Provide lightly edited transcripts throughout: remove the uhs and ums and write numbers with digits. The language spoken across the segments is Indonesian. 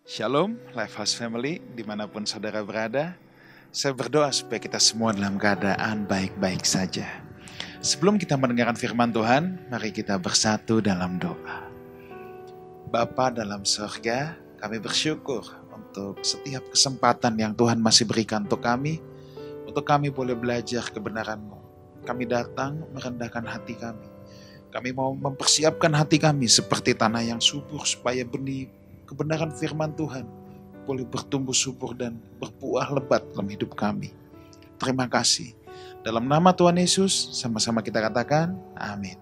Shalom, Lifehouse Family, dimanapun saudara berada. Saya berdoa supaya kita semua dalam keadaan baik-baik saja. Sebelum kita mendengarkan firman Tuhan, mari kita bersatu dalam doa. Bapa dalam surga, kami bersyukur untuk setiap kesempatan yang Tuhan masih berikan untuk kami boleh belajar kebenaran-Mu. Kami datang merendahkan hati kami. Kami mau mempersiapkan hati kami seperti tanah yang subur supaya benih kebenaran firman Tuhan boleh bertumbuh subur dan berbuah lebat dalam hidup kami. Terima kasih. Dalam nama Tuhan Yesus, sama-sama kita katakan, amin.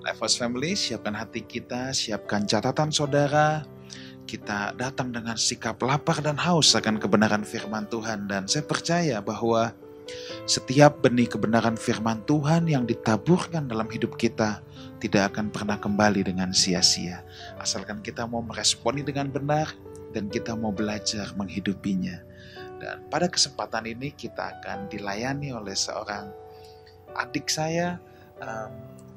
Lifehouse Family, siapkan hati kita, siapkan catatan saudara. Kita datang dengan sikap lapar dan haus akan kebenaran firman Tuhan. Dan saya percaya bahwa setiap benih kebenaran firman Tuhan yang ditaburkan dalam hidup kita tidak akan pernah kembali dengan sia-sia. Asalkan kita mau meresponi dengan benar dan kita mau belajar menghidupinya. Dan pada kesempatan ini kita akan dilayani oleh seorang adik saya,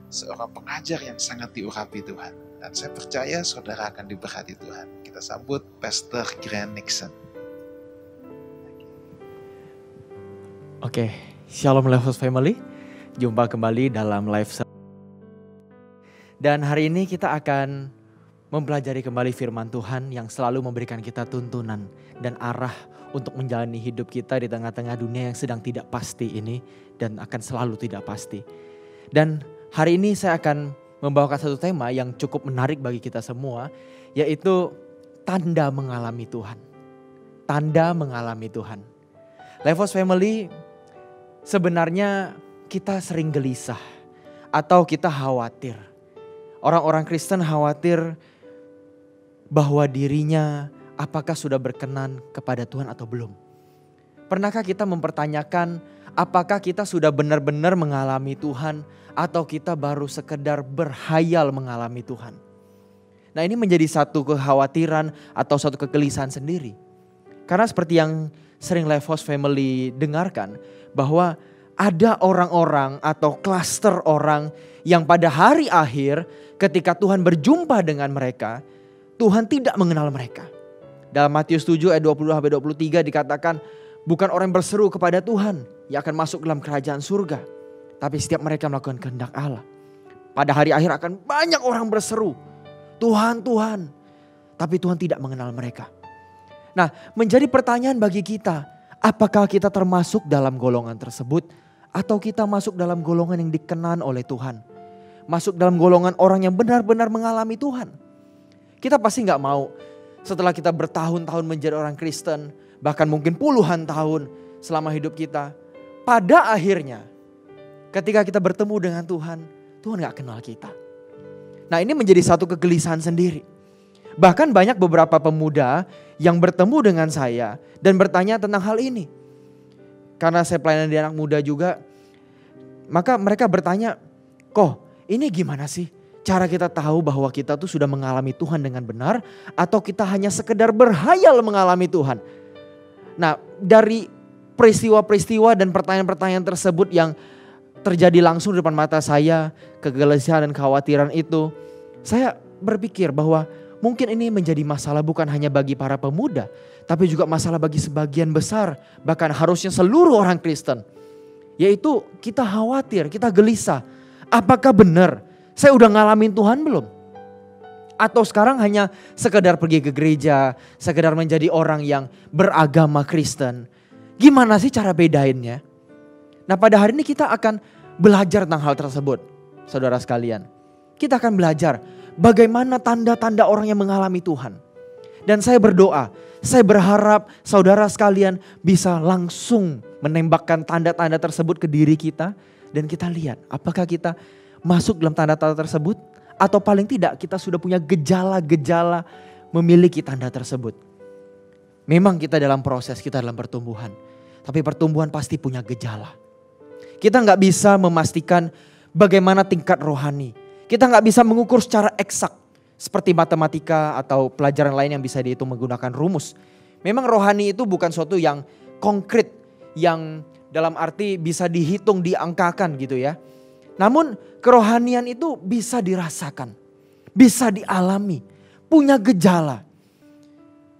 seorang pengajar yang sangat diurapi Tuhan. Dan saya percaya saudara akan diberkati Tuhan. Kita sambut Pastor Grant Nixon. Oke, Shalom Lifehouse Family. Jumpa kembali dalam live. Dan hari ini kita akan mempelajari kembali firman Tuhan yang selalu memberikan kita tuntunan dan arah untuk menjalani hidup kita di tengah-tengah dunia yang sedang tidak pasti ini dan akan selalu tidak pasti. Dan hari ini saya akan membawakan satu tema yang cukup menarik bagi kita semua, yaitu tanda mengalami Tuhan. Tanda mengalami Tuhan. Lifehouse Family, sebenarnya kita sering gelisah atau kita khawatir. Orang-orang Kristen khawatir bahwa dirinya apakah sudah berkenan kepada Tuhan atau belum. Pernahkah kita mempertanyakan apakah kita sudah benar-benar mengalami Tuhan atau kita baru sekedar berhayal mengalami Tuhan. Nah, ini menjadi satu kekhawatiran atau satu kegelisahan sendiri. Karena seperti yang sering Lifehouse Family dengarkan, bahwa ada orang-orang atau klaster orang yang pada hari akhir ketika Tuhan berjumpa dengan mereka, Tuhan tidak mengenal mereka. Dalam Matius 7 ayat 20-23 dikatakan, bukan orang yang berseru kepada Tuhan yang akan masuk dalam kerajaan surga, tapi setiap mereka melakukan kehendak Allah. Pada hari akhir akan banyak orang berseru, Tuhan, Tuhan, tapi Tuhan tidak mengenal mereka. Nah, menjadi pertanyaan bagi kita, apakah kita termasuk dalam golongan tersebut atau kita masuk dalam golongan yang dikenan oleh Tuhan? Masuk dalam golongan orang yang benar-benar mengalami Tuhan. Kita pasti gak mau setelah kita bertahun-tahun menjadi orang Kristen, bahkan mungkin puluhan tahun selama hidup kita, pada akhirnya ketika kita bertemu dengan Tuhan, Tuhan gak kenal kita. Nah, ini menjadi satu kegelisahan sendiri. Bahkan banyak beberapa pemuda yang bertemu dengan saya dan bertanya tentang hal ini. Karena saya pelayanan di anak muda juga, maka mereka bertanya, kok ini gimana sih cara kita tahu bahwa kita tuh sudah mengalami Tuhan dengan benar atau kita hanya sekedar berhayal mengalami Tuhan? Nah, dari peristiwa-peristiwa dan pertanyaan-pertanyaan tersebut yang terjadi langsung di depan mata saya, kegelisahan dan kekhawatiran itu, saya berpikir bahwa mungkin ini menjadi masalah bukan hanya bagi para pemuda, tapi juga masalah bagi sebagian besar, bahkan harusnya seluruh orang Kristen. Yaitu kita khawatir, kita gelisah. Apakah benar saya udah ngalamin Tuhan belum? Atau sekarang hanya sekedar pergi ke gereja, sekedar menjadi orang yang beragama Kristen. Gimana sih cara bedainnya? Nah, pada hari ini kita akan belajar tentang hal tersebut, saudara sekalian. Kita akan belajar bagaimana tanda-tanda orang yang mengalami Tuhan. Dan saya berdoa, saya berharap saudara sekalian bisa langsung menembakkan tanda-tanda tersebut ke diri kita. Dan kita lihat apakah kita masuk dalam tanda-tanda tersebut. Atau paling tidak kita sudah punya gejala-gejala memiliki tanda tersebut. Memang kita dalam proses, kita dalam pertumbuhan. Tapi pertumbuhan pasti punya gejala. Kita gak bisa memastikan bagaimana tingkat rohani. Kita gak bisa mengukur secara eksak. Seperti matematika atau pelajaran lain yang bisa dihitung menggunakan rumus. Memang rohani itu bukan suatu yang konkret. Yang dalam arti bisa dihitung, diangkakan gitu ya. Namun kerohanian itu bisa dirasakan. Bisa dialami. Punya gejala.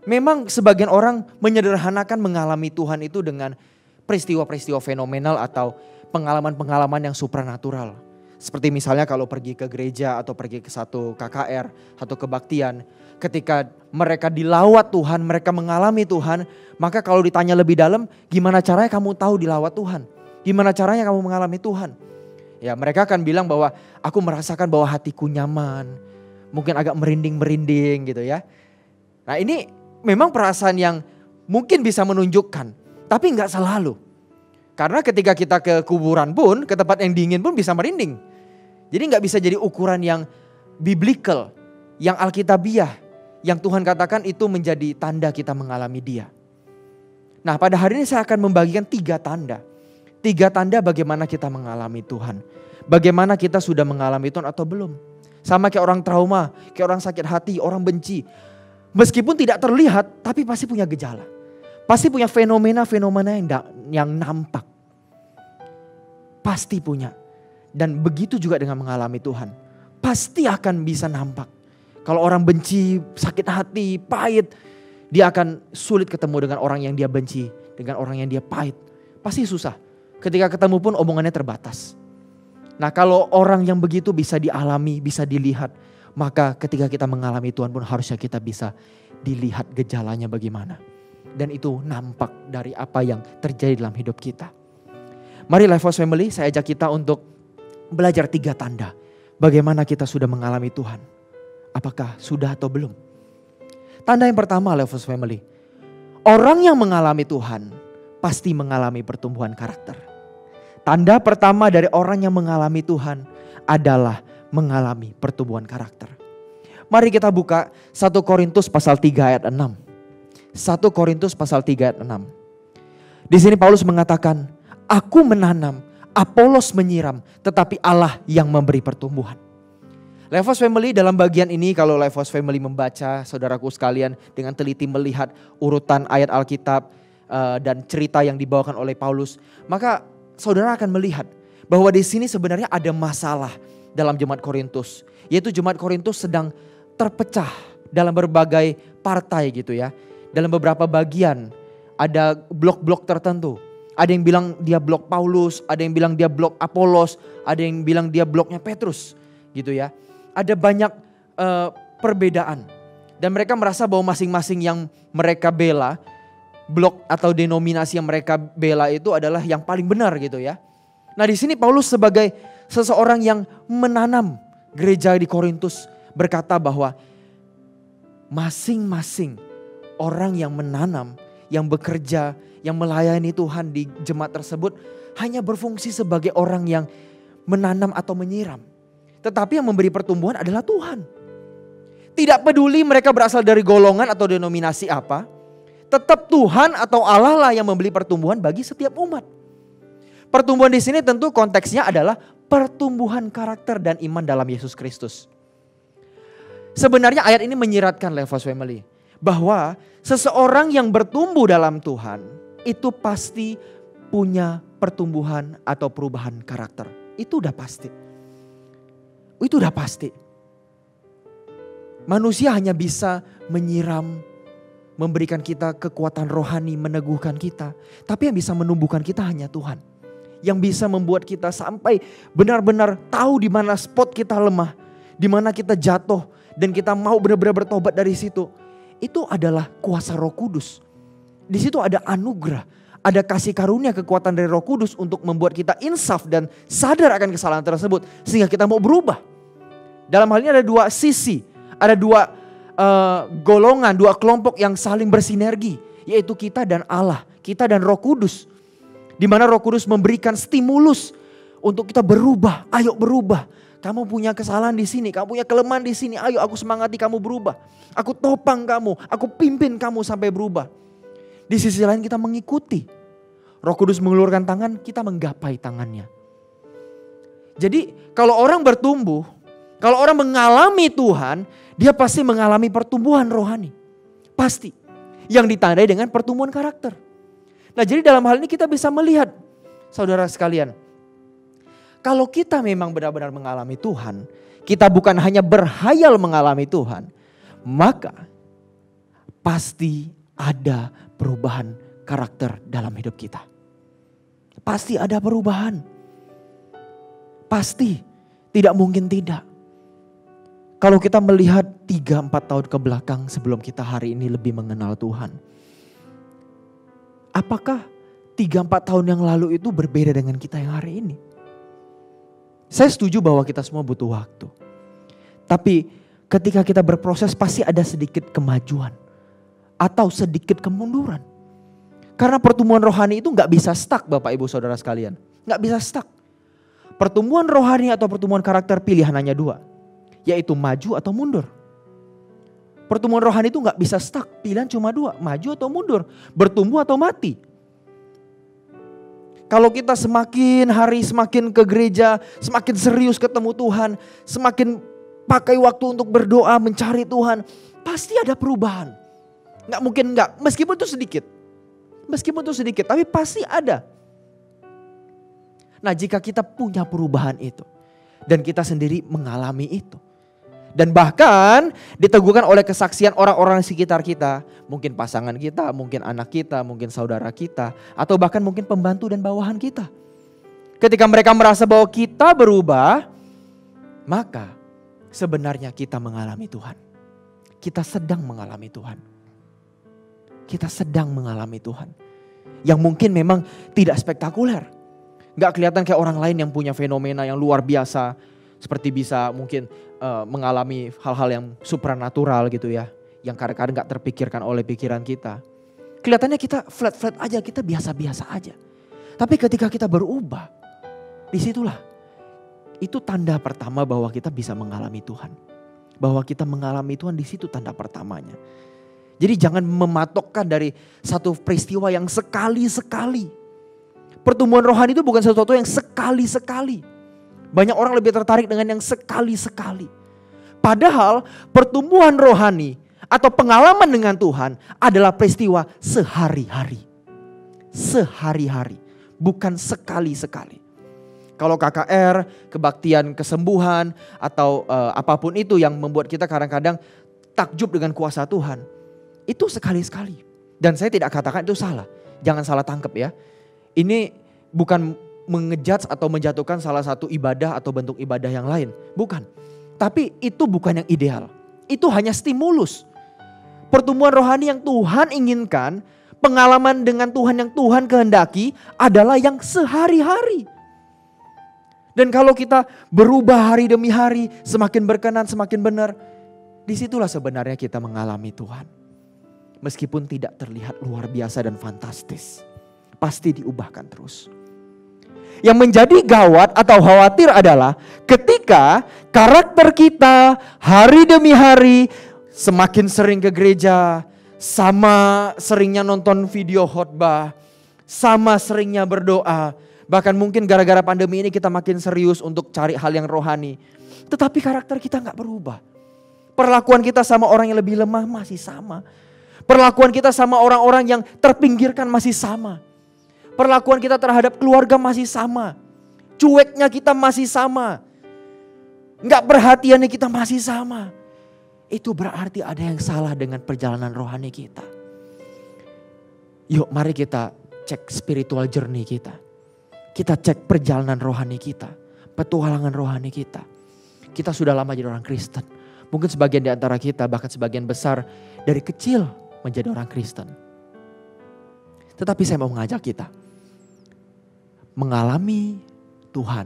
Memang sebagian orang menyederhanakan mengalami Tuhan itu dengan peristiwa-peristiwa fenomenal atau pengalaman-pengalaman yang supranatural. Seperti misalnya kalau pergi ke gereja atau pergi ke satu KKR atau kebaktian. Ketika mereka dilawat Tuhan, mereka mengalami Tuhan. Maka kalau ditanya lebih dalam, gimana caranya kamu tahu dilawat Tuhan? Gimana caranya kamu mengalami Tuhan? Ya, mereka akan bilang bahwa aku merasakan bahwa hatiku nyaman. Mungkin agak merinding-merinding gitu ya. Nah ini memang perasaan yang mungkin bisa menunjukkan. Tapi nggak selalu. Karena ketika kita ke kuburan pun, ke tempat yang dingin pun bisa merinding. Jadi nggak bisa jadi ukuran yang biblical, yang alkitabiah. Yang Tuhan katakan itu menjadi tanda kita mengalami Dia. Nah pada hari ini saya akan membagikan 3 tanda. 3 tanda bagaimana kita mengalami Tuhan. Bagaimana kita sudah mengalami Tuhan atau belum. Sama kayak orang trauma, kayak orang sakit hati, orang benci. Meskipun tidak terlihat tapi pasti punya gejala. Pasti punya fenomena-fenomena yang nampak. Pasti punya. Dan begitu juga dengan mengalami Tuhan. Pasti akan bisa nampak. Kalau orang benci, sakit hati, pahit. Dia akan sulit ketemu dengan orang yang dia benci. Dengan orang yang dia pahit. Pasti susah. Ketika ketemu pun omongannya terbatas. Nah kalau orang yang begitu bisa dialami, bisa dilihat. Maka ketika kita mengalami Tuhan pun harusnya kita bisa dilihat gejalanya bagaimana. Dan itu nampak dari apa yang terjadi dalam hidup kita. Mari Lifehouse Family, saya ajak kita untuk belajar 3 tanda. Bagaimana kita sudah mengalami Tuhan. Apakah sudah atau belum? Tanda yang pertama Lifehouse Family. Orang yang mengalami Tuhan pasti mengalami pertumbuhan karakter. Tanda pertama dari orang yang mengalami Tuhan adalah mengalami pertumbuhan karakter. Mari kita buka 1 Korintus pasal 3 ayat 6. 1 Korintus pasal 3 ayat 6. Di sini Paulus mengatakan, aku menanam, Apolos menyiram, tetapi Allah yang memberi pertumbuhan. Lifehouse Family dalam bagian ini kalau Lifehouse Family membaca saudaraku sekalian dengan teliti melihat urutan ayat Alkitab dan cerita yang dibawakan oleh Paulus. Maka saudara akan melihat bahwa di sini sebenarnya ada masalah dalam jemaat Korintus. Yaitu jemaat Korintus sedang terpecah dalam berbagai partai gitu ya. Dalam beberapa bagian ada blok-blok tertentu. Ada yang bilang dia blok Paulus, ada yang bilang dia blok Apolos, ada yang bilang dia bloknya Petrus gitu ya. Ada banyak perbedaan. Dan mereka merasa bahwa masing-masing yang mereka bela, blok atau denominasi yang mereka bela itu adalah yang paling benar gitu ya. Nah di sini Paulus sebagai seseorang yang menanam gereja di Korintus berkata bahwa masing-masing orang yang menanam, yang bekerja, yang melayani Tuhan di jemaat tersebut hanya berfungsi sebagai orang yang menanam atau menyiram. Tetapi yang memberi pertumbuhan adalah Tuhan. Tidak peduli mereka berasal dari golongan atau denominasi apa. Tetap Tuhan atau Allah lah yang memberi pertumbuhan bagi setiap umat. Pertumbuhan di sini tentu konteksnya adalah pertumbuhan karakter dan iman dalam Yesus Kristus. Sebenarnya ayat ini menyiratkan Lifehouse Family. Bahwa seseorang yang bertumbuh dalam Tuhan itu pasti punya pertumbuhan atau perubahan karakter. Itu udah pasti. Itu udah pasti. Manusia hanya bisa menyiram, memberikan kita kekuatan rohani, meneguhkan kita. Tapi yang bisa menumbuhkan kita hanya Tuhan. Yang bisa membuat kita sampai benar-benar tahu di mana spot kita lemah. Di mana kita jatuh dan kita mau benar-benar bertobat dari situ. Itu adalah kuasa Roh Kudus. Di situ ada anugerah. Ada kasih karunia kekuatan dari Roh Kudus untuk membuat kita insaf dan sadar akan kesalahan tersebut. Sehingga kita mau berubah. Dalam hal ini ada 2 sisi. Ada 2 golongan, 2 kelompok yang saling bersinergi. Yaitu kita dan Allah. Kita dan Roh Kudus. Di mana Roh Kudus memberikan stimulus untuk kita berubah. Ayo berubah. Kamu punya kesalahan di sini. Kamu punya kelemahan di sini. Ayo aku semangati kamu berubah. Aku topang kamu. Aku pimpin kamu sampai berubah. Di sisi lain kita mengikuti. Roh Kudus mengulurkan tangan, kita menggapai tangannya. Jadi kalau orang bertumbuh, kalau orang mengalami Tuhan, dia pasti mengalami pertumbuhan rohani. Pasti. Yang ditandai dengan pertumbuhan karakter. Nah jadi dalam hal ini kita bisa melihat, saudara sekalian. Kalau kita memang benar-benar mengalami Tuhan, kita bukan hanya berhayal mengalami Tuhan. Maka pasti ada perubahan karakter dalam hidup kita. Pasti ada perubahan. Pasti, tidak mungkin tidak. Kalau kita melihat 3-4 tahun ke belakang sebelum kita hari ini lebih mengenal Tuhan. Apakah 3-4 tahun yang lalu itu berbeda dengan kita yang hari ini? Saya setuju bahwa kita semua butuh waktu. Tapi ketika kita berproses pasti ada sedikit kemajuan. Atau sedikit kemunduran. Karena pertumbuhan rohani itu gak bisa stuck Bapak Ibu Saudara sekalian. Gak bisa stuck. Pertumbuhan rohani atau pertumbuhan karakter pilihan hanya 2. Yaitu maju atau mundur. Pertumbuhan rohani itu gak bisa stuck. Pilihan cuma 2. Maju atau mundur. Bertumbuh atau mati. Kalau kita semakin hari semakin ke gereja. Semakin serius ketemu Tuhan. Semakin pakai waktu untuk berdoa mencari Tuhan. Pasti ada perubahan. Gak mungkin gak. Meskipun itu sedikit. Tapi pasti ada. Nah jika kita punya perubahan itu. Dan kita sendiri mengalami itu. Dan bahkan diteguhkan oleh kesaksian orang-orang di sekitar kita. Mungkin pasangan kita, mungkin anak kita, mungkin saudara kita. Atau bahkan mungkin pembantu dan bawahan kita. Ketika mereka merasa bahwa kita berubah. Maka sebenarnya kita mengalami Tuhan. Kita sedang mengalami Tuhan. Yang mungkin memang tidak spektakuler. Gak kelihatan kayak orang lain yang punya fenomena yang luar biasa. Seperti bisa mungkin mengalami hal-hal yang supranatural gitu ya. Yang kadang-kadang gak terpikirkan oleh pikiran kita. Kelihatannya kita flat-flat aja, kita biasa-biasa aja. Tapi ketika kita berubah, disitulah. Itu tanda pertama bahwa kita bisa mengalami Tuhan. Bahwa kita mengalami Tuhan, di situ tanda pertamanya. Jadi jangan mematokkan dari satu peristiwa yang sekali-sekali. Pertumbuhan rohani itu bukan sesuatu yang sekali-sekali. Banyak orang lebih tertarik dengan yang sekali-sekali. Padahal pertumbuhan rohani atau pengalaman dengan Tuhan adalah peristiwa sehari-hari. Sehari-hari, bukan sekali-sekali. Kalau KKR, kebaktian kesembuhan atau apapun itu yang membuat kita kadang-kadang takjub dengan kuasa Tuhan. Itu sekali-sekali. Dan saya tidak katakan itu salah. Jangan salah tangkap ya. Ini bukan mengejudge atau menjatuhkan salah satu ibadah atau bentuk ibadah yang lain. Bukan. Tapi itu bukan yang ideal. Itu hanya stimulus. Pertumbuhan rohani yang Tuhan inginkan, pengalaman dengan Tuhan yang Tuhan kehendaki adalah yang sehari-hari. Dan kalau kita berubah hari demi hari, semakin berkenan, semakin benar. Disitulah sebenarnya kita mengalami Tuhan. Meskipun tidak terlihat luar biasa dan fantastis. Pasti diubahkan terus. Yang menjadi gawat atau khawatir adalah ketika karakter kita hari demi hari semakin sering ke gereja, sama seringnya nonton video khotbah, sama seringnya berdoa. Bahkan mungkin gara-gara pandemi ini kita makin serius untuk cari hal yang rohani. Tetapi karakter kita gak berubah. Perlakuan kita sama orang yang lebih lemah masih sama. Perlakuan kita sama orang-orang yang terpinggirkan masih sama. Perlakuan kita terhadap keluarga masih sama. Cueknya kita masih sama. Gak perhatiannya kita masih sama. Itu berarti ada yang salah dengan perjalanan rohani kita. Yuk mari kita cek spiritual journey kita. Kita cek perjalanan rohani kita. Petualangan rohani kita. Kita sudah lama jadi orang Kristen. Mungkin sebagian di antara kita, bahkan sebagian besar dari kecil menjadi orang Kristen. Tetapi saya mau mengajak kita. Mengalami Tuhan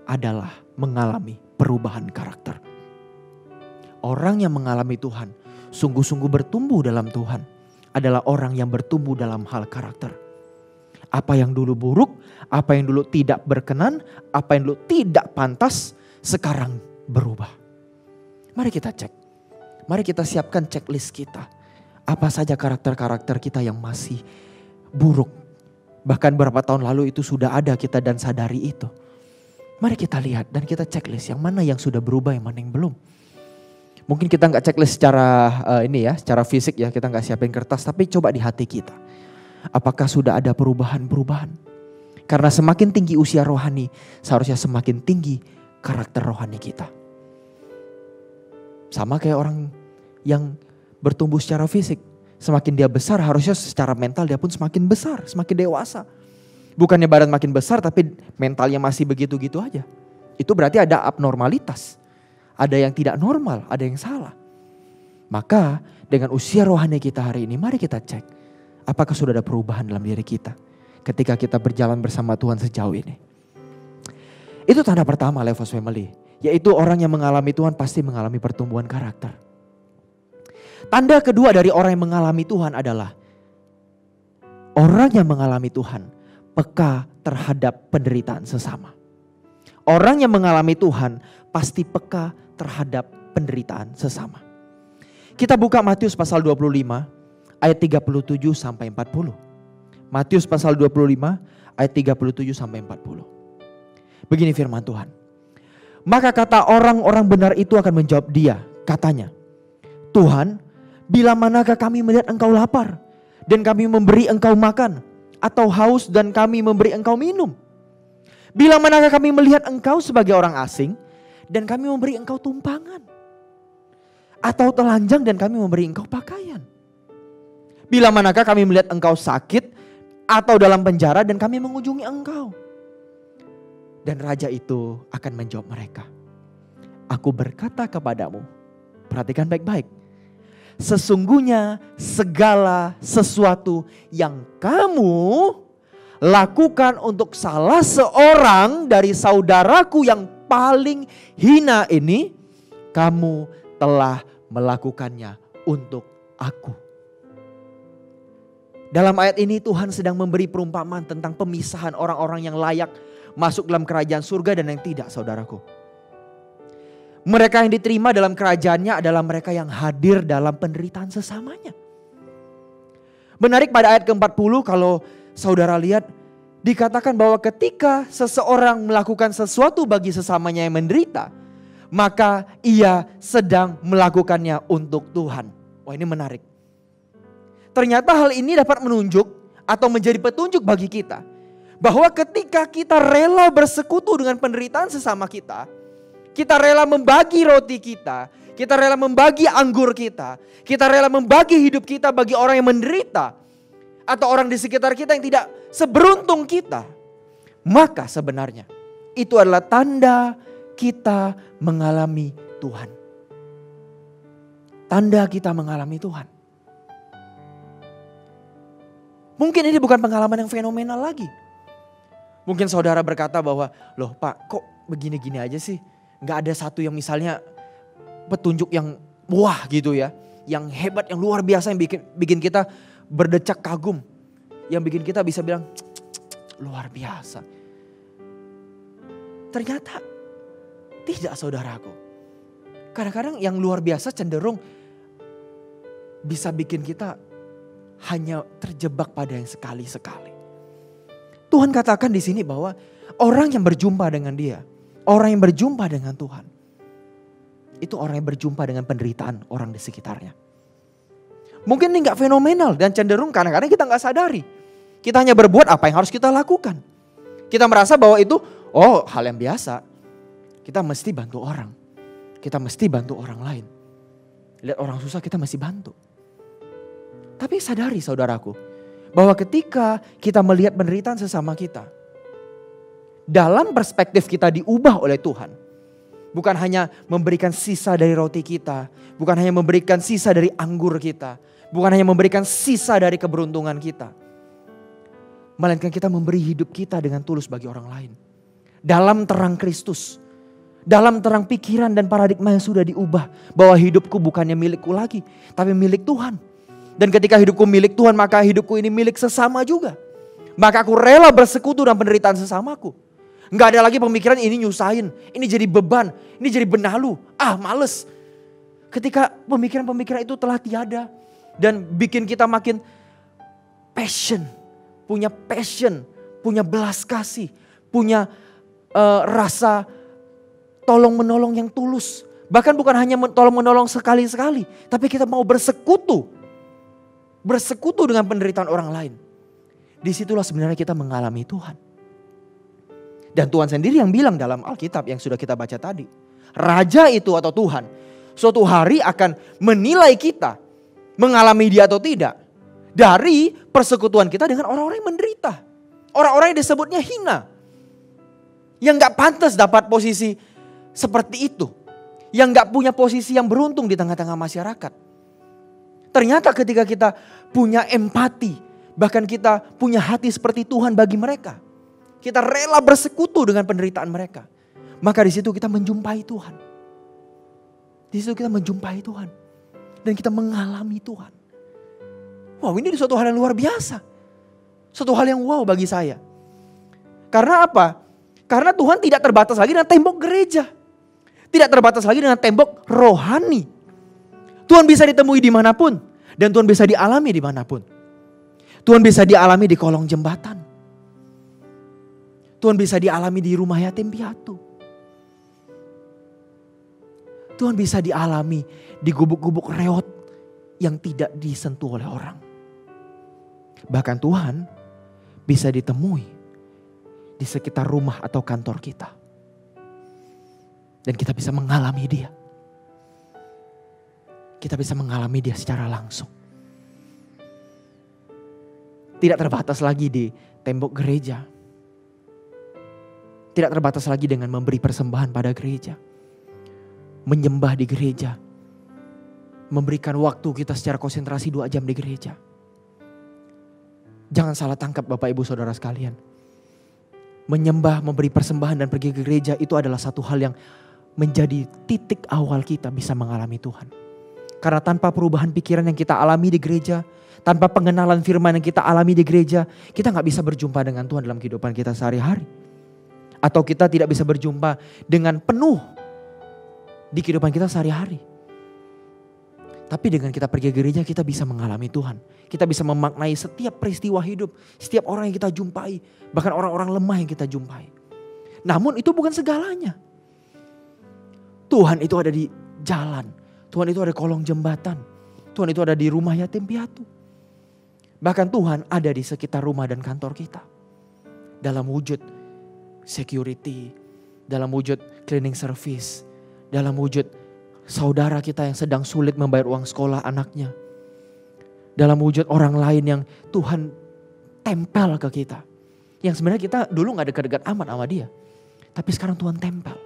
adalah mengalami perubahan karakter. Orang yang mengalami Tuhan, sungguh-sungguh bertumbuh dalam Tuhan, adalah orang yang bertumbuh dalam hal karakter. Apa yang dulu buruk, apa yang dulu tidak berkenan, apa yang dulu tidak pantas, sekarang berubah. Mari kita cek. Mari kita siapkan checklist kita. Apa saja karakter-karakter kita yang masih buruk. Bahkan beberapa tahun lalu itu sudah ada kita dan sadari itu. Mari kita lihat dan kita checklist yang mana yang sudah berubah, yang mana yang belum. Mungkin kita nggak checklist secara secara fisik ya, kita nggak siapin kertas, tapi coba di hati kita. Apakah sudah ada perubahan-perubahan? Karena semakin tinggi usia rohani, seharusnya semakin tinggi karakter rohani kita. Sama kayak orang yang bertumbuh secara fisik. Semakin dia besar harusnya secara mental dia pun semakin besar, semakin dewasa. Bukannya badan makin besar tapi mentalnya masih begitu-gitu aja. Itu berarti ada abnormalitas. Ada yang tidak normal, ada yang salah. Maka dengan usia rohani kita hari ini, mari kita cek. Apakah sudah ada perubahan dalam diri kita ketika kita berjalan bersama Tuhan sejauh ini. Itu tanda pertama Lifehouse Family. Yaitu orang yang mengalami Tuhan pasti mengalami pertumbuhan karakter. Tanda kedua dari orang yang mengalami Tuhan adalah orang yang mengalami Tuhan peka terhadap penderitaan sesama. Orang yang mengalami Tuhan pasti peka terhadap penderitaan sesama. Kita buka Matius pasal 25 ayat 37 sampai 40. Matius pasal 25 ayat 37 sampai 40. Begini firman Tuhan. Maka kata orang-orang benar itu akan menjawab dia, katanya, Tuhan, bila manakah kami melihat engkau lapar dan kami memberi engkau makan, atau haus dan kami memberi engkau minum? Bila manakah kami melihat engkau sebagai orang asing dan kami memberi engkau tumpangan, atau telanjang dan kami memberi engkau pakaian? Bila manakah kami melihat engkau sakit atau dalam penjara dan kami mengunjungi engkau? Dan raja itu akan menjawab mereka, aku berkata kepadamu, perhatikan baik-baik, sesungguhnya segala sesuatu yang kamu lakukan untuk salah seorang dari saudaraku yang paling hina ini, kamu telah melakukannya untuk aku. Dalam ayat ini Tuhan sedang memberi perumpamaan tentang pemisahan orang-orang yang layak masuk dalam kerajaan surga dan yang tidak, saudaraku. Mereka yang diterima dalam kerajaannya adalah mereka yang hadir dalam penderitaan sesamanya. Menarik pada ayat ke-40 kalau saudara lihat, dikatakan bahwa ketika seseorang melakukan sesuatu bagi sesamanya yang menderita, maka ia sedang melakukannya untuk Tuhan. Wah, ini menarik. Ternyata hal ini dapat menunjuk atau menjadi petunjuk bagi kita, bahwa ketika kita rela bersekutu dengan penderitaan sesama kita rela membagi roti kita rela membagi anggur kita rela membagi hidup kita bagi orang yang menderita atau orang di sekitar kita yang tidak seberuntung kita, maka sebenarnya itu adalah tanda kita mengalami Tuhan. Tanda kita mengalami Tuhan. Mungkin ini bukan pengalaman yang fenomenal lagi. Mungkin saudara berkata bahwa, loh Pak, kok begini-gini aja sih? Gak ada satu yang misalnya petunjuk yang wah gitu ya. Yang hebat, yang luar biasa, yang bikin kita berdecak kagum. Yang bikin kita bisa bilang, luar biasa. Ternyata tidak, saudaraku. Kadang-kadang yang luar biasa cenderung bisa bikin kita hanya terjebak pada yang sekali-sekali. Tuhan katakan di sini bahwa orang yang berjumpa dengan Dia, orang yang berjumpa dengan Tuhan, itu orang yang berjumpa dengan penderitaan orang di sekitarnya. Mungkin ini gak fenomenal dan cenderung kadang-kadang kita gak sadari. Kita hanya berbuat apa yang harus kita lakukan. Kita merasa bahwa itu hal yang biasa. Kita mesti bantu orang. Kita mesti bantu orang lain. Lihat orang susah kita mesti bantu. Tapi sadari saudaraku, bahwa ketika kita melihat penderitaan sesama kita, dalam perspektif kita diubah oleh Tuhan. Bukan hanya memberikan sisa dari roti kita, bukan hanya memberikan sisa dari anggur kita, bukan hanya memberikan sisa dari keberuntungan kita. Melainkan kita memberi hidup kita dengan tulus bagi orang lain. Dalam terang Kristus, dalam terang pikiran dan paradigma yang sudah diubah, bahwa hidupku bukannya milikku lagi, tapi milik Tuhan. Dan ketika hidupku milik Tuhan, maka hidupku ini milik sesama juga. Maka aku rela bersekutu dengan penderitaan sesamaku. Enggak ada lagi pemikiran ini nyusahin, ini jadi beban, ini jadi benalu. Males. Ketika pemikiran-pemikiran itu telah tiada dan bikin kita makin passion, punya belas kasih, punya rasa tolong menolong yang tulus. Bahkan bukan hanya tolong menolong sekali-sekali, tapi kita mau bersekutu dengan penderitaan orang lain. Disitulah sebenarnya kita mengalami Tuhan. Dan Tuhan sendiri yang bilang dalam Alkitab yang sudah kita baca tadi. Raja itu atau Tuhan suatu hari akan menilai kita mengalami dia atau tidak? Dari persekutuan kita dengan orang-orang yang menderita. Orang-orang yang disebutnya hina. Yang gak pantas dapat posisi seperti itu. Yang gak punya posisi yang beruntung di tengah-tengah masyarakat. Ternyata ketika kita punya empati, bahkan kita punya hati seperti Tuhan bagi mereka. Kita rela bersekutu dengan penderitaan mereka. Maka di situ kita menjumpai Tuhan. Di situ kita menjumpai Tuhan. Dan kita mengalami Tuhan. Wow, ini suatu hal yang luar biasa. Suatu hal yang wow bagi saya. Karena apa? Karena Tuhan tidak terbatas lagi dengan tembok gereja. Tidak terbatas lagi dengan tembok rohani. Tuhan bisa ditemui dimanapun. Dan Tuhan bisa dialami dimanapun. Tuhan bisa dialami di kolong jembatan. Tuhan bisa dialami di rumah yatim piatu. Tuhan bisa dialami di gubuk-gubuk reot yang tidak disentuh oleh orang. Bahkan Tuhan bisa ditemui di sekitar rumah atau kantor kita. Dan kita bisa mengalami dia. Kita bisa mengalami dia secara langsung. Tidak terbatas lagi di tembok gereja. Tidak terbatas lagi dengan memberi persembahan pada gereja. Menyembah di gereja. Memberikan waktu kita secara konsentrasi 2 jam di gereja. Jangan salah tangkap Bapak Ibu Saudara sekalian. Menyembah, memberi persembahan dan pergi ke gereja itu adalah satu hal yang menjadi titik awal kita bisa mengalami Tuhan. Karena tanpa perubahan pikiran yang kita alami di gereja, tanpa pengenalan firman yang kita alami di gereja, kita gak bisa berjumpa dengan Tuhan dalam kehidupan kita sehari-hari. Atau kita tidak bisa berjumpa dengan penuh di kehidupan kita sehari-hari. Tapi dengan kita pergi ke gereja kita bisa mengalami Tuhan. Kita bisa memaknai setiap peristiwa hidup, setiap orang yang kita jumpai, bahkan orang-orang lemah yang kita jumpai. Namun itu bukan segalanya. Tuhan itu ada di jalan, Tuhan itu ada di kolong jembatan, Tuhan itu ada di rumah yatim piatu. Bahkan Tuhan ada di sekitar rumah dan kantor kita. Dalam wujud security, dalam wujud cleaning service, dalam wujud saudara kita yang sedang sulit membayar uang sekolah anaknya. Dalam wujud orang lain yang Tuhan tempel ke kita. Yang sebenarnya kita dulu gak dekat-dekat amat sama dia. Tapi sekarang Tuhan tempel.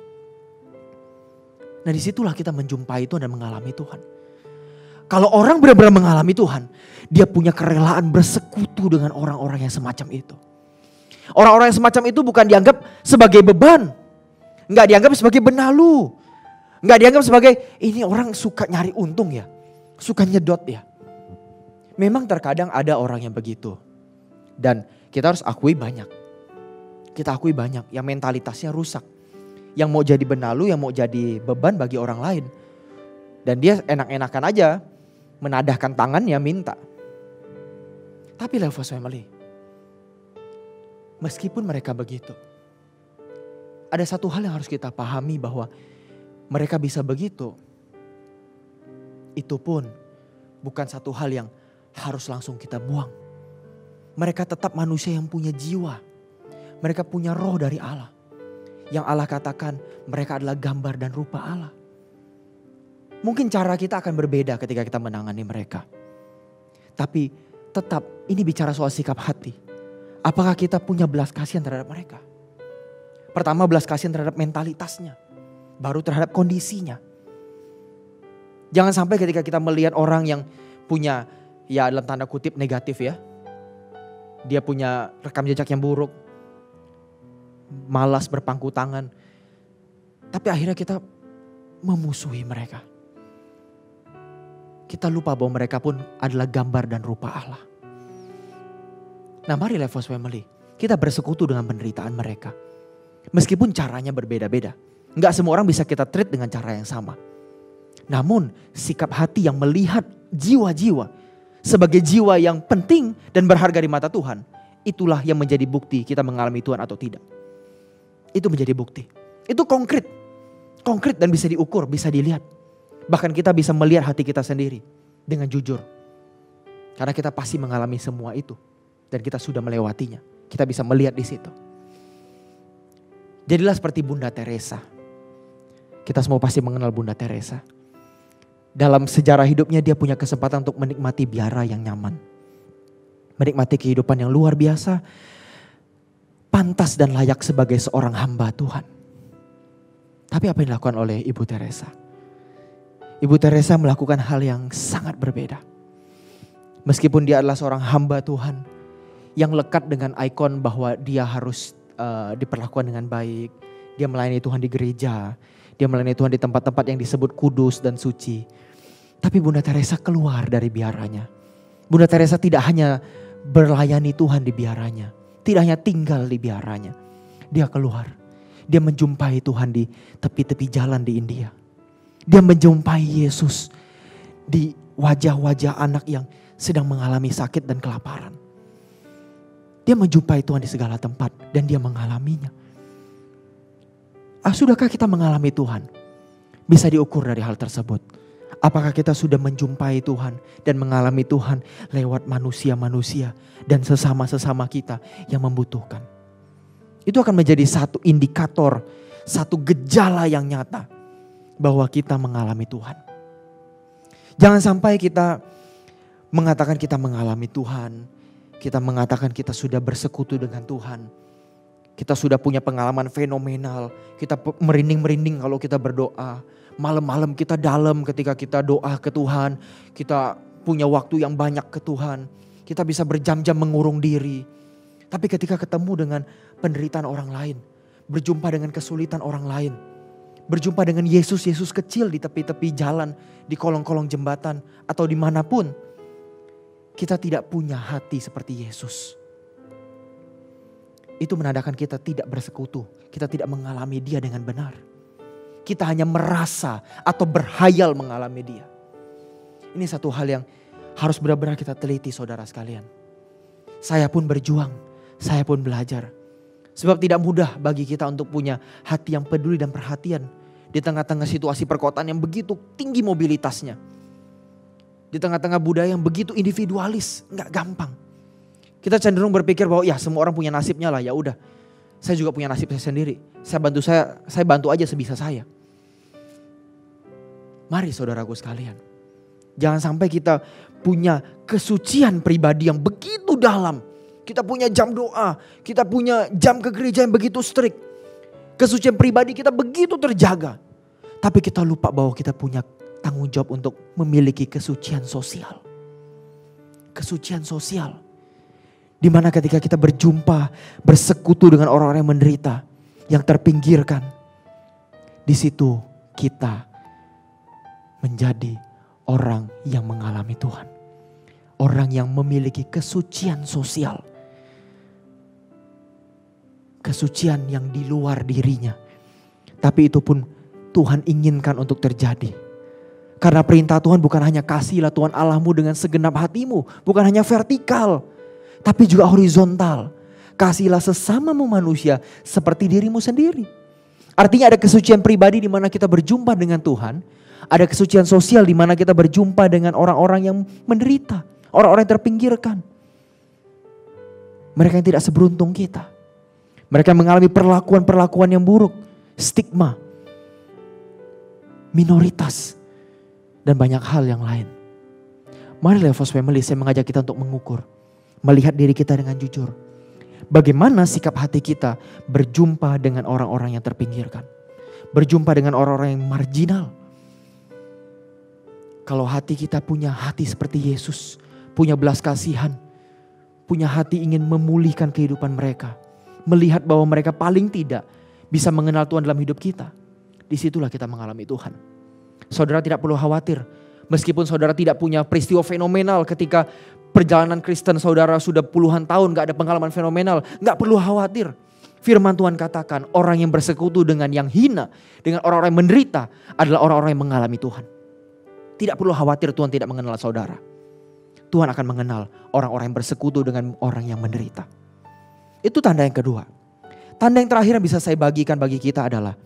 Nah disitulah kita menjumpai Tuhan dan mengalami Tuhan. Kalau orang benar-benar mengalami Tuhan, dia punya kerelaan bersekutu dengan orang-orang yang semacam itu. Orang-orang yang semacam itu bukan dianggap sebagai beban. Gak dianggap sebagai benalu. Gak dianggap sebagai ini orang suka nyari untung ya. Suka nyedot ya. Memang terkadang ada orang yang begitu. Dan kita harus akui banyak. Kita akui banyak yang mentalitasnya rusak. Yang mau jadi benalu, yang mau jadi beban bagi orang lain. Dan dia enak-enakan aja menadahkan tangannya minta. Tapi Levos Family, meskipun mereka begitu, ada satu hal yang harus kita pahami bahwa mereka bisa begitu. Itu pun bukan satu hal yang harus langsung kita buang. Mereka tetap manusia yang punya jiwa. Mereka punya roh dari Allah. Yang Allah katakan mereka adalah gambar dan rupa Allah. Mungkin cara kita akan berbeda ketika kita menangani mereka. Tapi tetap ini bicara soal sikap hati. Apakah kita punya belas kasihan terhadap mereka? Pertama belas kasihan terhadap mentalitasnya. Baru terhadap kondisinya. Jangan sampai ketika kita melihat orang yang punya ya dalam tanda kutip negatif ya. Dia punya rekam jejak yang buruk. Malas berpangku tangan. Tapi akhirnya kita memusuhi mereka. Kita lupa bahwa mereka pun adalah gambar dan rupa Allah. Nah mari Levos Family, kita bersekutu dengan penderitaan mereka. Meskipun caranya berbeda-beda. Enggak semua orang bisa kita treat dengan cara yang sama. Namun sikap hati yang melihat jiwa-jiwa sebagai jiwa yang penting dan berharga di mata Tuhan. Itulah yang menjadi bukti kita mengalami Tuhan atau tidak. Itu menjadi bukti. Itu konkret. Konkret dan bisa diukur, bisa dilihat. Bahkan kita bisa melihat hati kita sendiri dengan jujur. Karena kita pasti mengalami semua itu. Dan kita sudah melewatinya. Kita bisa melihat di situ. Jadilah seperti Bunda Teresa. Kita semua pasti mengenal Bunda Teresa. dalam sejarah hidupnya dia punya kesempatan untuk menikmati biara yang nyaman. Menikmati kehidupan yang luar biasa. Pantas dan layak sebagai seorang hamba Tuhan. Tapi apa yang dilakukan oleh Ibu Teresa? Ibu Teresa melakukan hal yang sangat berbeda. Meskipun dia adalah seorang hamba Tuhan yang lekat dengan ikon bahwa dia harus diperlakukan dengan baik. Dia melayani Tuhan di gereja. Dia melayani Tuhan di tempat-tempat yang disebut kudus dan suci. Tapi Bunda Teresa keluar dari biaranya. Bunda Teresa tidak hanya berlayani Tuhan di biaranya. Tidak hanya tinggal di biaranya. Dia keluar. Dia menjumpai Tuhan di tepi-tepi jalan di India. Dia menjumpai Yesus di wajah-wajah anak yang sedang mengalami sakit dan kelaparan. Dia menjumpai Tuhan di segala tempat dan dia mengalaminya. Sudahkah kita mengalami Tuhan? Bisa diukur dari hal tersebut. Apakah kita sudah menjumpai Tuhan dan mengalami Tuhan lewat manusia-manusia dan sesama-sesama kita yang membutuhkan. Itu akan menjadi satu indikator, satu gejala yang nyata bahwa kita mengalami Tuhan. Jangan sampai kita mengatakan kita mengalami Tuhan, kita mengatakan kita sudah bersekutu dengan Tuhan. Kita sudah punya pengalaman fenomenal, kita merinding-merinding kalau kita berdoa. Malam-malam kita dalam ketika kita doa ke Tuhan. Kita punya waktu yang banyak ke Tuhan. Kita bisa berjam-jam mengurung diri. Tapi ketika ketemu dengan penderitaan orang lain. Berjumpa dengan kesulitan orang lain. Berjumpa dengan Yesus kecil di tepi-tepi jalan. Di kolong-kolong jembatan atau dimanapun. Kita tidak punya hati seperti Yesus. Itu menandakan kita tidak bersekutu. Kita tidak mengalami dia dengan benar. Kita hanya merasa atau berhayal mengalami dia. Ini satu hal yang harus benar-benar kita teliti saudara sekalian. Saya pun berjuang, saya pun belajar. Sebab tidak mudah bagi kita untuk punya hati yang peduli dan perhatian. Di tengah-tengah situasi perkotaan yang begitu tinggi mobilitasnya. Di tengah-tengah budaya yang begitu individualis, gak gampang. Kita cenderung berpikir bahwa ya semua orang punya nasibnya lah, ya udah. Saya juga punya nasib saya sendiri. Saya bantu aja sebisa saya. Mari saudaraku sekalian. Jangan sampai kita punya kesucian pribadi yang begitu dalam. Kita punya jam doa. Kita punya jam ke gereja yang begitu strict. Kesucian pribadi kita begitu terjaga. Tapi kita lupa bahwa kita punya tanggung jawab untuk memiliki kesucian sosial. Kesucian sosial. Di mana ketika kita berjumpa, bersekutu dengan orang-orang yang menderita, yang terpinggirkan. Di situ kita menjadi orang yang mengalami Tuhan. Orang yang memiliki kesucian sosial. Kesucian yang di luar dirinya. Tapi itu pun Tuhan inginkan untuk terjadi. Karena perintah Tuhan bukan hanya kasihlah Tuhan Allahmu dengan segenap hatimu. Bukan hanya vertikal. Tapi juga horizontal. Kasihlah sesamamu manusia seperti dirimu sendiri. Artinya ada kesucian pribadi di mana kita berjumpa dengan Tuhan. Ada kesucian sosial di mana kita berjumpa dengan orang-orang yang menderita. Orang-orang yang terpinggirkan. Mereka yang tidak seberuntung kita. Mereka yang mengalami perlakuan-perlakuan yang buruk. Stigma. Minoritas. Dan banyak hal yang lain. Mari Levos Family, saya mengajak kita untuk mengukur. Melihat diri kita dengan jujur. Bagaimana sikap hati kita berjumpa dengan orang-orang yang terpinggirkan. Berjumpa dengan orang-orang yang marginal. Kalau hati kita punya hati seperti Yesus. Punya belas kasihan. Punya hati ingin memulihkan kehidupan mereka. Melihat bahwa mereka paling tidak bisa mengenal Tuhan dalam hidup kita. Disitulah kita mengalami Tuhan. Saudara tidak perlu khawatir. Meskipun saudara tidak punya peristiwa fenomenal ketika perjalanan Kristen saudara sudah puluhan tahun gak ada pengalaman fenomenal. Gak perlu khawatir. Firman Tuhan katakan orang yang bersekutu dengan yang hina. Dengan orang-orang yang menderita adalah orang-orang yang mengalami Tuhan. Tidak perlu khawatir Tuhan tidak mengenal saudara. Tuhan akan mengenal orang-orang yang bersekutu dengan orang yang menderita. Itu tanda yang kedua. Tanda yang terakhir yang bisa saya bagikan bagi kita adalah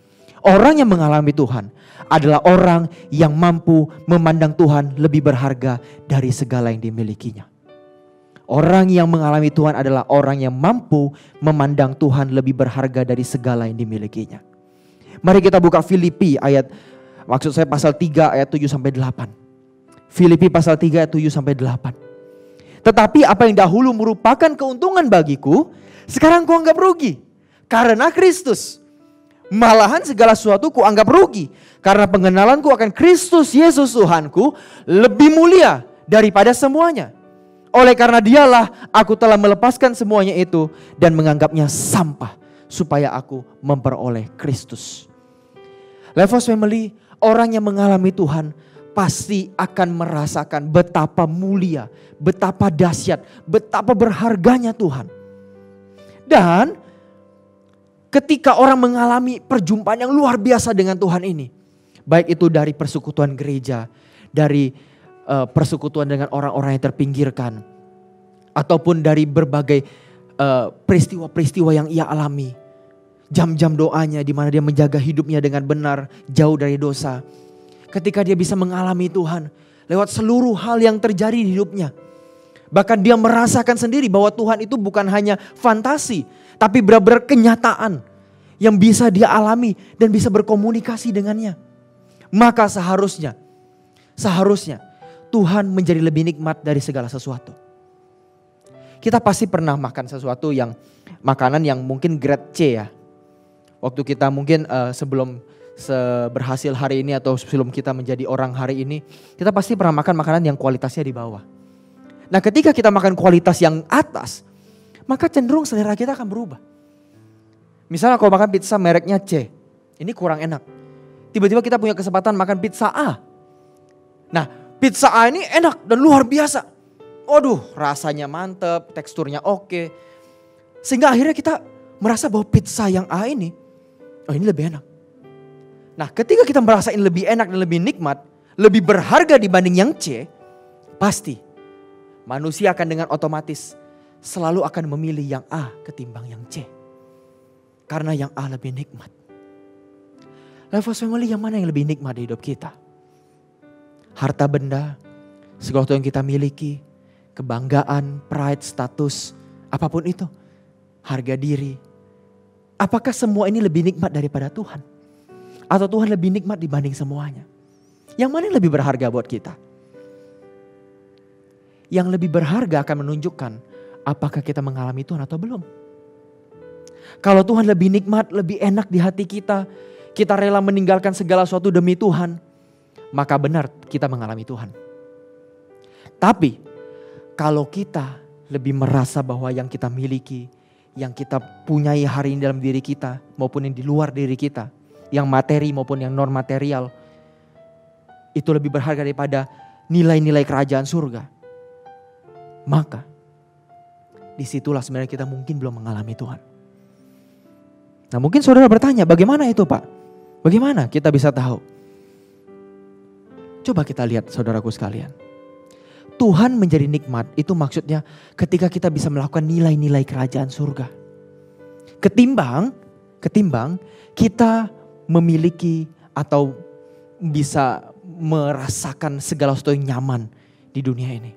orang yang mengalami Tuhan adalah orang yang mampu memandang Tuhan lebih berharga dari segala yang dimilikinya. Orang yang mengalami Tuhan adalah orang yang mampu memandang Tuhan lebih berharga dari segala yang dimilikinya. Mari kita buka Filipi ayat Maksud saya pasal 3 ayat 7 sampai 8. Filipi pasal 3 ayat 7 sampai 8. Tetapi apa yang dahulu merupakan keuntungan bagiku, sekarang kuanggap rugi karena Kristus. Malahan segala sesuatu kuanggap rugi karena pengenalanku akan Kristus Yesus Tuhanku lebih mulia daripada semuanya. Oleh karena dialah aku telah melepaskan semuanya itu dan menganggapnya sampah supaya aku memperoleh Kristus. Lifehouse Family, orang yang mengalami Tuhan pasti akan merasakan betapa mulia, betapa dahsyat, betapa berharganya Tuhan. Dan ketika orang mengalami perjumpaan yang luar biasa dengan Tuhan ini, baik itu dari persekutuan gereja, dari persekutuan dengan orang-orang yang terpinggirkan, ataupun dari berbagai peristiwa-peristiwa yang ia alami, jam-jam doanya di mana dia menjaga hidupnya dengan benar, jauh dari dosa. Ketika dia bisa mengalami Tuhan lewat seluruh hal yang terjadi di hidupnya, bahkan dia merasakan sendiri bahwa Tuhan itu bukan hanya fantasi, tapi benar-benar kenyataan yang bisa dia alami dan bisa berkomunikasi dengannya. Maka seharusnya Tuhan menjadi lebih nikmat dari segala sesuatu. Kita pasti pernah makan sesuatu yang makanan yang mungkin grade C ya. Waktu kita mungkin sebelum berhasil hari ini atau sebelum kita menjadi orang hari ini, kita pasti pernah makan makanan yang kualitasnya di bawah. Nah, ketika kita makan kualitas yang atas, maka cenderung selera kita akan berubah. Misalnya kalau makan pizza mereknya C, ini kurang enak. Tiba-tiba kita punya kesempatan makan pizza A. Nah, pizza A ini enak dan luar biasa. Waduh, rasanya mantep, teksturnya oke. Sehingga akhirnya kita merasa bahwa pizza yang A ini, oh ini lebih enak. Nah, ketika kita merasa ini lebih enak dan lebih nikmat, lebih berharga dibanding yang C, pasti manusia akan dengan otomatis selalu akan memilih yang A ketimbang yang C. Karena yang A lebih nikmat. Lifehouse Family, yang mana yang lebih nikmat di hidup kita? Harta benda, segala sesuatu yang kita miliki, kebanggaan, pride, status, apapun itu, harga diri. Apakah semua ini lebih nikmat daripada Tuhan? Atau Tuhan lebih nikmat dibanding semuanya? Yang mana yang lebih berharga buat kita? Yang lebih berharga akan menunjukkan apakah kita mengalami Tuhan atau belum. Kalau Tuhan lebih nikmat, lebih enak di hati kita rela meninggalkan segala sesuatu demi Tuhan, maka benar kita mengalami Tuhan. Tapi kalau kita lebih merasa bahwa yang kita miliki, yang kita punyai hari ini dalam diri kita maupun yang di luar diri kita, yang materi maupun yang non material, itu lebih berharga daripada nilai-nilai kerajaan surga, maka disitulah sebenarnya kita mungkin belum mengalami Tuhan. Nah, mungkin saudara bertanya, bagaimana itu Pak? Bagaimana kita bisa tahu? Coba kita lihat saudaraku sekalian. Tuhan menjadi nikmat itu maksudnya ketika kita bisa melakukan nilai-nilai kerajaan surga. Ketimbang kita memiliki atau bisa merasakan segala sesuatu yang nyaman di dunia ini.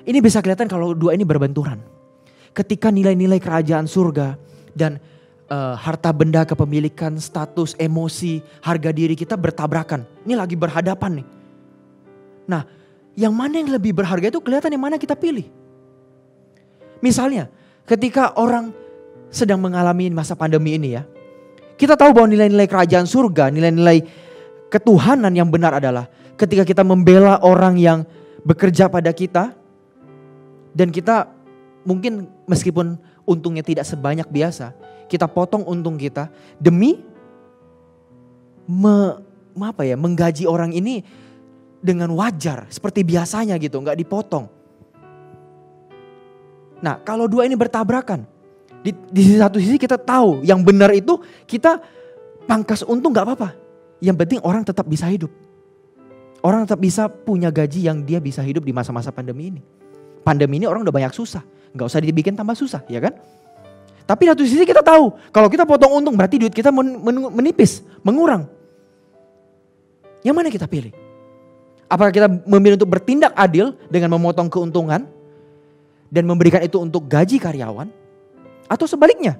Ini bisa kelihatan kalau dua ini berbenturan. Ketika nilai-nilai kerajaan surga dan harta benda, kepemilikan, status, emosi, harga diri kita bertabrakan. Ini lagi berhadapan nih. Nah, yang mana yang lebih berharga itu kelihatan yang mana kita pilih. Misalnya, ketika orang sedang mengalami masa pandemi ini ya. Kita tahu bahwa nilai-nilai kerajaan surga, nilai-nilai ketuhanan yang benar adalah ketika kita membela orang yang bekerja pada kita. Dan kita mungkin meskipun untungnya tidak sebanyak biasa, kita potong untung kita demi menggaji orang ini dengan wajar seperti biasanya gitu, nggak dipotong. Nah, kalau dua ini bertabrakan, di satu sisi kita tahu yang benar itu kita pangkas untung nggak apa-apa. Yang penting orang tetap bisa hidup, orang tetap bisa punya gaji yang dia bisa hidup di masa-masa pandemi ini. Pandemi ini orang udah banyak susah, nggak usah dibikin tambah susah, ya kan? Tapi di satu sisi kita tahu, kalau kita potong untung berarti duit kita menipis, mengurang. Yang mana kita pilih? Apakah kita memilih untuk bertindak adil dengan memotong keuntungan dan memberikan itu untuk gaji karyawan? Atau sebaliknya,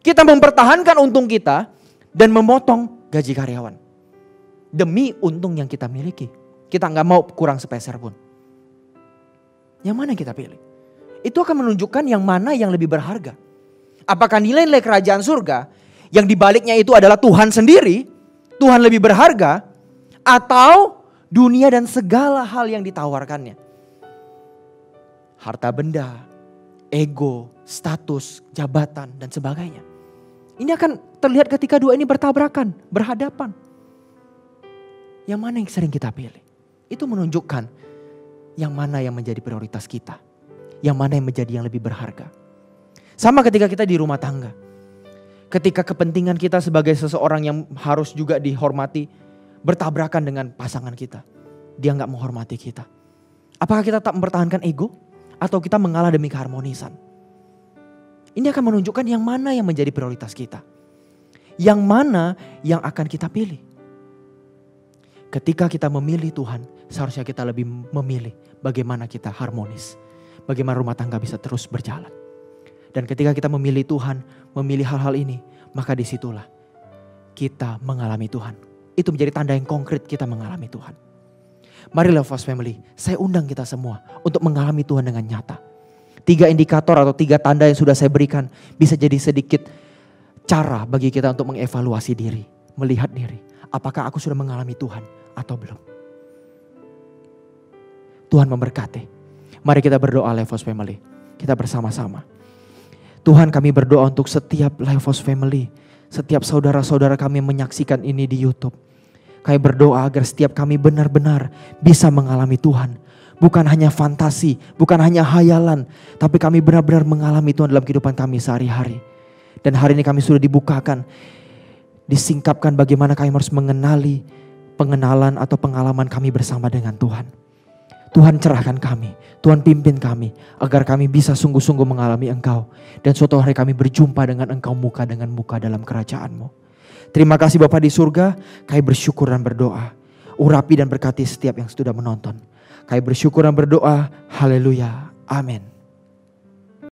kita mempertahankan untung kita dan memotong gaji karyawan? demi untung yang kita miliki. Kita nggak mau kurang sepeser pun. Yang mana yang kita pilih? Itu akan menunjukkan yang mana yang lebih berharga. Apakah nilai-nilai kerajaan surga yang dibaliknya itu adalah Tuhan sendiri, Tuhan lebih berharga, atau dunia dan segala hal yang ditawarkannya. Harta benda, ego, status, jabatan, dan sebagainya. Ini akan terlihat ketika dua ini bertabrakan, berhadapan. Yang mana yang sering kita pilih? Itu menunjukkan yang mana yang menjadi prioritas kita. Yang mana yang menjadi yang lebih berharga. Sama ketika kita di rumah tangga. Ketika kepentingan kita sebagai seseorang yang harus juga dihormati bertabrakan dengan pasangan kita. Dia gak menghormati kita. Apakah kita tak mempertahankan ego? Atau kita mengalah demi keharmonisan? Ini akan menunjukkan yang mana yang menjadi prioritas kita. Yang mana yang akan kita pilih. Ketika kita memilih Tuhan, seharusnya kita lebih memilih bagaimana kita harmonis. Bagaimana rumah tangga bisa terus berjalan. Dan ketika kita memilih Tuhan, memilih hal-hal ini, maka disitulah kita mengalami Tuhan. Itu menjadi tanda yang konkret kita mengalami Tuhan. Mari Love House Family, saya undang kita semua untuk mengalami Tuhan dengan nyata. 3 indikator atau 3 tanda yang sudah saya berikan bisa jadi sedikit cara bagi kita untuk mengevaluasi diri, melihat diri. Apakah aku sudah mengalami Tuhan atau belum? Tuhan memberkati. Mari kita berdoa Love House Family. Kita bersama-sama. Tuhan, kami berdoa untuk setiap Love House Family, setiap saudara-saudara kami yang menyaksikan ini di YouTube. Kami berdoa agar setiap kami benar-benar bisa mengalami Tuhan. Bukan hanya fantasi, bukan hanya hayalan, tapi kami benar-benar mengalami Tuhan dalam kehidupan kami sehari-hari. Dan hari ini kami sudah dibukakan, disingkapkan bagaimana kami harus mengenali pengenalan atau pengalaman kami bersama dengan Tuhan. Tuhan cerahkan kami, Tuhan pimpin kami agar kami bisa sungguh-sungguh mengalami Engkau. Dan suatu hari kami berjumpa dengan Engkau muka dengan muka dalam kerajaan-Mu. Terima kasih Bapa di surga, kami bersyukur dan berdoa. Urapi dan berkati setiap yang sudah menonton. Kami bersyukur dan berdoa, haleluya, amin.